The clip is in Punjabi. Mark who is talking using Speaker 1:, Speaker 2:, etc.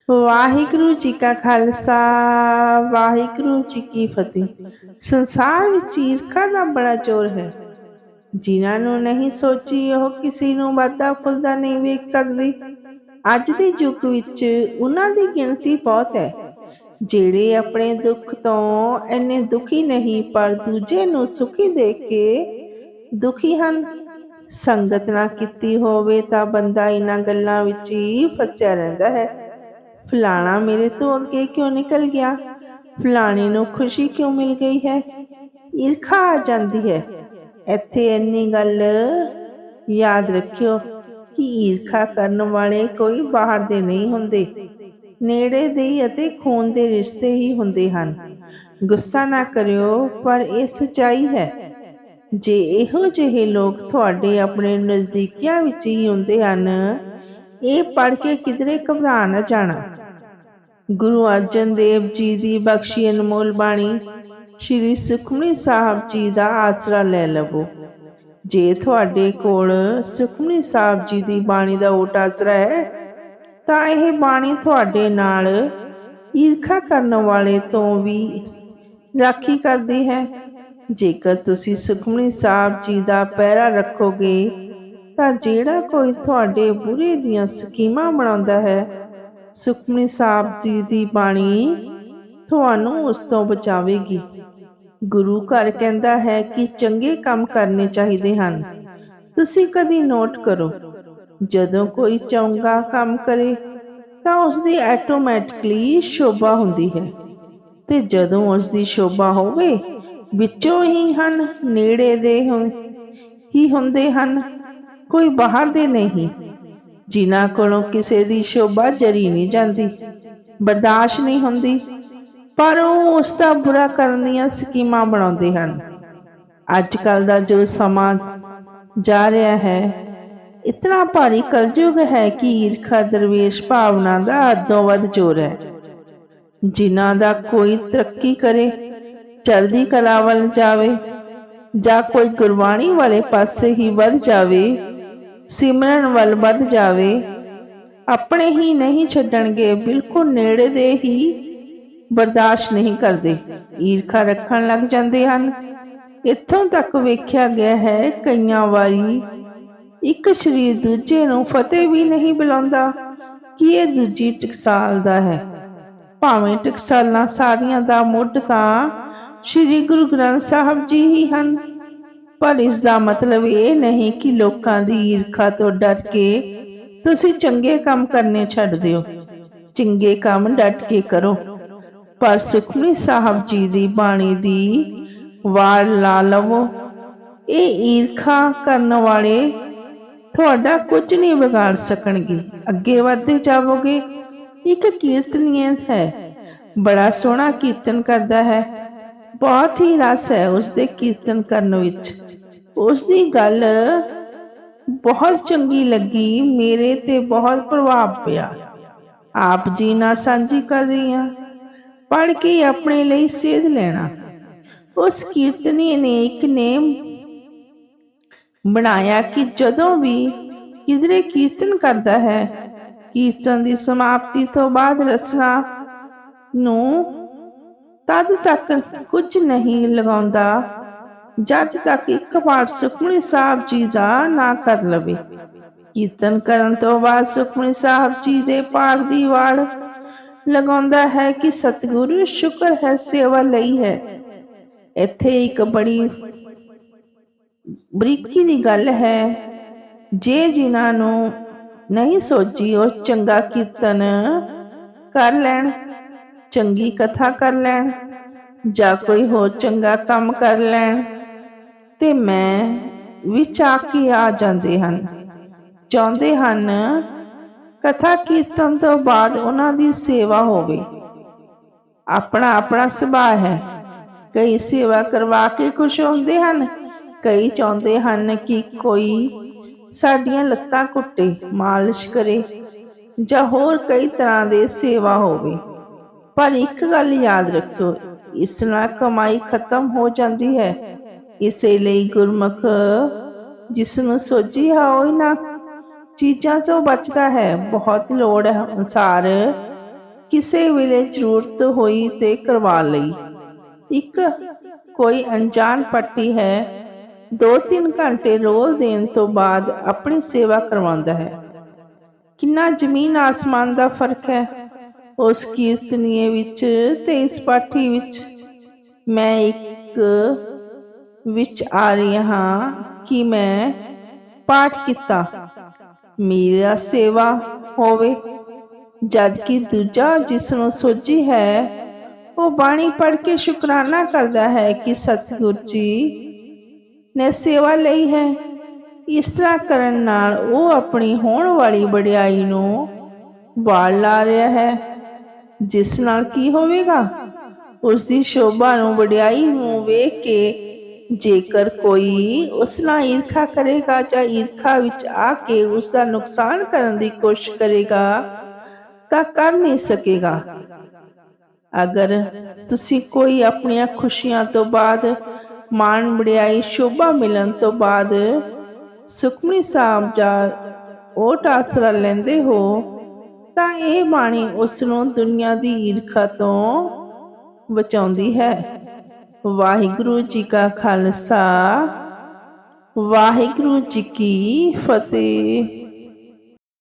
Speaker 1: ਵਾਹਿਗੁਰੂ ਜੀ ਕਾ ਖਾਲਸਾ ਵਾਹਿਗੁਰੂ ਜੀ ਕੀ ਫਤਿਹ। ਸੰਸਾਰ ਵਿੱਚ ਈਰਖਾ ਦਾ ਬੜਾ ਜ਼ੋਰ ਹੈ। ਜਿਨ੍ਹਾਂ ਨੂੰ ਨਹੀਂ ਸੋਚੀ ਉਹ ਕਿਸੇ ਨੂੰ ਵੱਧਦਾ ਫੁੱਲਦਾ ਨਹੀਂ ਵੇਖ ਸਕਦੀ। ਅੱਜ ਦੇ ਯੁੱਗ ਵਿੱਚ ਉਹਨਾਂ ਦੀ ਗਿਣਤੀ ਬਹੁਤ ਹੈ ਜਿਹੜੇ ਆਪਣੇ ਦੁੱਖ ਤੋਂ ਇੰਨੇ ਦੁਖੀ ਨਹੀਂ ਪਰ ਦੂਜੇ ਨੂੰ ਸੁਖੀ ਦੇਖ ਕੇ ਦੁਖੀ ਹਨ। ਸੰਗਤ ਨਾ ਕੀਤੀ ਹੋਵੇ ਤਾਂ ਬੰਦਾ ਇਹਨਾਂ ਗੱਲਾਂ ਵਿੱਚ ਹੀ ਫਸਿਆ ਰਹਿੰਦਾ ਹੈ। ਫਲਾਣਾ ਮੇਰੇ ਤੋਂ ਅੱਗੇ ਕਿਉਂ ਨਿਕਲ ਗਿਆ, ਫਲਾਣੇ ਨੂੰ ਖੁਸ਼ੀ ਕਿਉਂ ਮਿਲ ਗਈ ਹੈ, ਈਰਖਾ ਆ ਜਾਂਦੀ ਹੈ। ਇੱਥੇ ਇੰਨੀ ਗੱਲ ਯਾਦ ਰੱਖਿਓ ਕਿ ਈਰਖਾ ਕਰਨ ਵਾਲੇ ਕੋਈ ਬਾਹਰ ਦੇ ਨਹੀਂ ਹੁੰਦੇ, ਨੇੜੇ ਦੇ ਅਤੇ ਖੂਨ ਦੇ ਰਿਸ਼ਤੇ ਹੀ ਹੁੰਦੇ ਹਨ। ਗੁੱਸਾ ਨਾ ਕਰਿਓ, ਪਰ ਇਹ ਸੱਚਾਈ ਹੈ। ਜੇ ਇਹੋ ਜਿਹੇ ਲੋਕ ਤੁਹਾਡੇ ਆਪਣੇ ਨਜ਼ਦੀਕੀਆਂ ਵਿੱਚ ਹੀ ਹੁੰਦੇ ਹਨ, ਇਹ ਪੜ੍ਹ ਕੇ ਕਿਧਰੇ ਘਬਰਾ ਨਾ ਜਾਣਾ। ਗੁਰੂ ਅਰਜਨ ਦੇਵ ਜੀ ਦੀ ਬਖਸ਼ੀ ਅਨਮੋਲ ਬਾਣੀ ਸ਼੍ਰੀ ਸੁਖਮਨੀ ਸਾਹਿਬ ਜੀ ਦਾ ਆਸਰਾ ਲੈ ਲਵੋ। ਜੇ ਤੁਹਾਡੇ ਕੋਲ ਸੁਖਮਨੀ ਸਾਹਿਬ ਜੀ ਦੀ ਬਾਣੀ ਦਾ ਓਟ ਆਸਰਾ ਹੈ ਤਾਂ ਇਹ ਬਾਣੀ ਤੁਹਾਡੇ ਨਾਲ ਈਰਖਾ ਕਰਨ ਵਾਲੇ ਤੋਂ ਵੀ ਰਾਖੀ ਕਰਦੀ ਹੈ। ਜੇਕਰ ਤੁਸੀਂ ਸੁਖਮਨੀ ਸਾਹਿਬ ਜੀ ਦਾ ਪਹਿਰਾ ਰੱਖੋਗੇ ਤਾਂ ਜਿਹੜਾ ਕੋਈ ਤੁਹਾਡੇ ਬੁਰੇ ਦੀਆਂ ਸਕੀਮਾਂ ਬਣਾਉਂਦਾ ਹੈ, ਸੁਖਮਨੀ ਸਾਹਿਬ ਜੀ ਦੀ ਬਾਣੀ ਤੁਹਾਨੂੰ ਉਸ ਤੋਂ ਬਚਾਵੇਗੀ। ਗੁਰੂ ਘਰ ਕਹਿੰਦਾ ਹੈ ਕਿ ਚੰਗੇ ਕੰਮ ਕਰਨੇ ਚਾਹੀਦੇ ਹਨ। ਤੁਸੀਂ ਕਦੀ ਨੋਟ ਕਰੋ, ਜਦੋਂ ਕੋਈ ਚੰਗਾ ਕੰਮ ਕਰੇ ਤਾਂ ਉਸਦੀ ਆਟੋਮੈਟਿਕਲੀ ਸ਼ੋਭਾ ਹੁੰਦੀ ਹੈ, ਤੇ ਜਦੋਂ ਉਸਦੀ ਸ਼ੋਭਾ ਹੋਵੇ ਵਿੱਚੋਂ ਹੀ ਹਨ, ਨੇੜੇ ਦੇ ਹੀ ਹੁੰਦੇ ਹਨ, ਕੋਈ ਬਾਹਰ ਦੇ ਨਹੀਂ। ਜਿਨ੍ਹਾਂ ਕੋਲੋਂ ਕਿਸੇ ਦੀ ਸ਼ੋਭਾ ਜਰੀ ਨਹੀਂ ਜਾਂਦੀ, ਬਰਦਾਸ਼ਤ ਨਹੀਂ ਹੁੰਦੀ, ਪਰ ਉਹ ਉਸ ਦਾ ਬੁਰਾ ਕਰਨ ਦੀਆਂ ਸਕੀਮਾਂ ਬਣਾਉਂਦੇ ਹਨ। ਅੱਜ ਕੱਲ੍ਹ ਦਾ ਜੋ ਸਮਾਂ ਜਾ ਰਿਹਾ ਹੈ, ਇਤਨਾ ਭਾਰੀ ਕਲਯੁਗ ਹੈ ਕਿ ਈਰਖਾ ਦਰਵੇਸ਼ ਭਾਵਨਾ ਦਾ ਹੱਦੋਂ ਵੱਧ ਜ਼ੋਰ ਹੈ। ਜਿਨ੍ਹਾਂ ਦਾ ਕੋਈ ਤਰੱਕੀ ਕਰੇ, ਚੜ੍ਹਦੀ ਕਲਾ ਵੱਲ ਜਾਵੇ, ਜਾਂ ਕੋਈ ਗੁਰਬਾਣੀ ਵਾਲੇ ਪਾਸੇ ਹੀ ਵੱਧ ਜਾਵੇ, ਸਿਮਰਨ ਵੱਲ ਵੱਧ ਜਾਵੇ, ਆਪਣੇ ਹੀ ਨਹੀਂ ਛੱਡਣਗੇ, ਬਿਲਕੁਲ ਨੇੜੇ ਦੇ ਹੀ ਬਰਦਾਸ਼ਤ ਨਹੀਂ ਕਰਦੇ, ਈਰਖਾ ਰੱਖਣ ਲੱਗ ਜਾਂਦੇ ਹਨ। ਇੱਥੋਂ ਤੱਕ ਵੇਖਿਆ ਗਿਆ ਹੈ ਕਈਆਂ ਵਾਰੀ ਇੱਕ ਸਰੀਰ ਦੂਜੇ ਨੂੰ ਫਤਿਹ ਵੀ ਨਹੀਂ ਬੁਲਾਉਂਦਾ ਕਿ ਇਹ ਦੂਜੀ ਟਕਸਾਲ ਦਾ ਹੈ, ਭਾਵੇਂ ਟਕਸਾਲਾਂ ਸਾਰੀਆਂ ਦਾ ਮੁੱਢ ਤਾਂ ਸ਼੍ਰੀ ਗੁਰੂ ਗ੍ਰੰਥ ਸਾਹਿਬ ਜੀ ਹੀ ਹਨ। ਪਰ ਇਸ ਦਾ ਮਤਲਬ ਇਹ ਨਹੀਂ ਕਿ ਲੋਕਾਂ ਦੀ ਈਰਖਾ ਤੋਂ ਡਰ ਕੇ ਤੁਸੀਂ ਚੰਗੇ ਕੰਮ ਕਰਨੇ ਛੱਡ ਦਿਓ। ਚੰਗੇ ਕੰਮ ਡਟ ਕੇ ਕਰੋ, ਪਰ ਸੁਖਮਨੀ ਸਾਹਿਬ ਜੀ ਦੀ ਬਾਣੀ ਦੀ ਵਾਰ ਲਾ ਲਵੋ। ਇਹ ਈਰਖਾ ਕਰਨ ਵਾਲੇ ਤੁਹਾਡਾ ਕੁਝ ਨਹੀਂ ਵਿਗਾੜ ਸਕਣਗੇ, ਅੱਗੇ ਵਧਦੇ ਜਾਵੋਗੇ। ਇੱਕ ਕੀਰਤਨੀਏ ਹੈ, ਬੜਾ ਸੋਹਣਾ ਕੀਰਤਨ ਕਰਦਾ ਹੈ, ਬਹੁਤ ਹੀ ਰਸ ਹੈ ਉਸਦੇ ਕੀਰਤਨ ਕਰਨ ਵਿੱਚ। ਉਸਦੀ ਗੱਲ ਬਹੁਤ ਚੰਗੀ ਲੱਗੀ, ਮੇਰੇ ਤੇ ਬਹੁਤ ਪ੍ਰਭਾਵ ਪਿਆ। ਆਪ ਜੀ ਨਾਲ ਸਾਂਝੀ ਕਰ ਰਹੀ ਹਾਂ, ਪੜ੍ਹ ਕੇ ਆਪਣੇ ਲਈ ਸੇਧ ਲੈਣਾ। ਉਸ ਕੀਰਤਨੀ ਨੇ ਇੱਕ ਨੇਮ ਬਣਾਇਆ ਕਿ ਜਦੋਂ ਵੀ ਕਿਧਰੇ ਕੀਰਤਨ ਕਰਦਾ ਹੈ, ਕੀਰਤਨ ਦੀ ਸਮਾਪਤੀ ਤੋਂ ਬਾਅਦ ਰਸਨਾ ਨੂੰ ਤਦ ਤੱਕ ਕੁਝ ਨਹੀਂ ਲਗਾਉਂਦਾ ਜਦ ਤੱਕ ਇੱਕ ਪਾਠ ਸੁਖਮਨੀ ਸਾਹਿਬ ਜੀ ਦਾ ਨਾ ਕਰ ਲਵੇ। ਕੀਰਤਨ ਕਰਨ ਤੋਂ ਬਾਅਦ ਸੁਖਮਨੀ ਸਾਹਿਬ ਜੀ ਦੇ ਪਾਠ ਦੀ ਵਾਰ ਲਗਾਉਂਦਾ ਹੈ ਕਿ ਸਤਿਗੁਰੂ ਸ਼ੁਕਰ ਹੈ, ਸੇਵਾ ਲਈ ਹੈ। ਇੱਥੇ ਇੱਕ ਬੜੀ ਬਰੀਕੀ ਦੀ ਗੱਲ ਹੈ, ਜੇ ਜਿਨ੍ਹਾਂ ਨੂੰ ਨਹੀਂ ਸੋਚੀ ਉਹ ਚੰਗਾ ਕੀਰਤਨ ਕਰ ਲੈਣ, ਚੰਗੀ ਕਥਾ ਕਰ ਲੈਣ, ਜਾਂ ਕੋਈ ਹੋਰ ਚੰਗਾ ਕੰਮ ਕਰ ਲੈਣ, ਤੇ ਮੈਂ ਵਿੱਚ ਆ ਕੇ ਆ ਜਾਂਦੇ ਹਨ, ਚਾਹੁੰਦੇ ਹਨ ਕਥਾ ਕੀਰਤਨ ਤੋਂ ਬਾਅਦ ਉਹਨਾਂ ਦੀ ਸੇਵਾ ਹੋਵੇ। ਆਪਣਾ ਆਪਣਾ ਸੁਭਾਅ ਹੈ, ਕਈ ਸੇਵਾ ਕਰਵਾ ਕੇ ਖੁਸ਼ ਹੁੰਦੇ ਹਨ, ਕਈ ਚਾਹੁੰਦੇ ਹਨ ਕਿ ਕੋਈ ਸਾਡੀਆਂ ਲੱਤਾਂ ਘੁੱਟੇ, ਮਾਲਿਸ਼ ਕਰੇ, ਜਾਂ ਹੋਰ ਕਈ ਤਰ੍ਹਾਂ ਦੇ ਸੇਵਾ ਹੋਵੇ। ਪਰ ਇੱਕ ਗੱਲ ਯਾਦ ਰੱਖਿਓ, ਇਸ ਨਾਲ ਕਮਾਈ ਖਤਮ ਹੋ ਜਾਂਦੀ ਹੈ। ਇਸੇ ਲਈ ਗੁਰਮੁਖ ਜਿਸ ਨੂੰ ਸੋਝੀ ਹੈ ਉਹ ਇਹਨਾਂ ਚੀਜ਼ਾਂ ਤੋਂ ਬਚਦਾ ਹੈ। ਬਹੁਤ ਲੋੜ ਅਨੁਸਾਰ ਕਿਸੇ ਵੇਲੇ ਜ਼ਰੂਰਤ ਹੋਈ ਤੇ ਕਰਵਾ ਲਈ। ਇੱਕ ਕੋਈ ਅਣਜਾਣ ਪੱਟੀ ਹੈ, 2-3 ਘੰਟੇ ਰੋਲ ਦੇਣ ਤੋਂ ਬਾਅਦ ਆਪਣੀ ਸੇਵਾ ਕਰਵਾਉਂਦਾ ਹੈ। ਕਿੰਨਾ ਜ਼ਮੀਨ ਆਸਮਾਨ ਦਾ ਫਰਕ ਹੈ ਉਸ ਕੀਰਤਨੀਏ ਵਿੱਚ ਤੇ ਇਸ ਪਾਠੀ ਵਿੱਚ। ਮੈਂ ਇੱਕ ਵਿੱਚ ਆ ਰਹੀ ਹਾਂ ਕਿ ਮੈਂ ਪਾਠ ਕੀਤਾ, ਮੇਰਾ ਸੇਵਾ ਹੋਵੇ, ਜਦਕਿ ਦੂਜਾ ਜਿਸ ਨੂੰ ਸੋਝੀ ਹੈ ਉਹ ਬਾਣੀ ਪੜ੍ਹ ਕੇ ਸ਼ੁਕਰਾਨਾ ਕਰਦਾ ਹੈ ਕਿ ਸਤਿਗੁਰ ਜੀ ਨੇ ਸੇਵਾ ਲਈ ਹੈ। ਇਸ ਤਰ੍ਹਾਂ ਕਰਨ ਨਾਲ ਉਹ ਆਪਣੀ ਹੋਣ ਵਾਲੀ ਵਡਿਆਈ ਨੂੰ ਵਾਲ ਲਾ ਰਿਹਾ ਹੈ, ਜਿਸ ਨਾਲ ਕੀ ਹੋਵੇਗਾ, ਉਸ ਦੀ ਸ਼ੋਭਾ ਨੂੰ, ਵਡਿਆਈ ਨੂੰ ਵੇਖ ਕੇ ਜੇਕਰ ਕੋਈ ਉਸ ਨਾਲ ਈਰਖਾ ਕਰੇਗਾ ਜਾਂ ਈਰਖਾ ਵਿੱਚ ਆ ਕੇ ਉਸ ਦਾ ਨੁਕਸਾਨ ਕਰਨ ਦੀ ਕੋਸ਼ਿਸ਼ ਕਰੇਗਾ ਤਾਂ ਕਰ ਨਹੀਂ ਸਕੇਗਾ। ਅਗਰ ਤੁਸੀਂ ਕੋਈ ਆਪਣੀਆਂ ਖੁਸ਼ੀਆਂ ਤੋਂ ਬਾਅਦ, ਮਾਣ, ਵਡਿਆਈ, ਸ਼ੋਭਾ ਮਿਲਣ ਤੋਂ ਬਾਅਦ ਸੁਖਮਨੀ ਸਾਹਿਬ ਜਾਂ ਓਟ ਆਸਰਾ ਲੈਂਦੇ ਹੋ ਤਾਂ ਇਹ ਬਾਣੀ ਉਸ ਨੂੰ ਦੁਨੀਆ ਦੀ ਈਰਖਾ ਤੋਂ ਬਚਾਉਂਦੀ ਹੈ। ਵਾਹਿਗੁਰੂ ਜੀ ਕਾ ਖਾਲਸਾ, ਵਾਹਿਗੁਰੂ ਜੀ ਕੀ ਫਤਿਹ।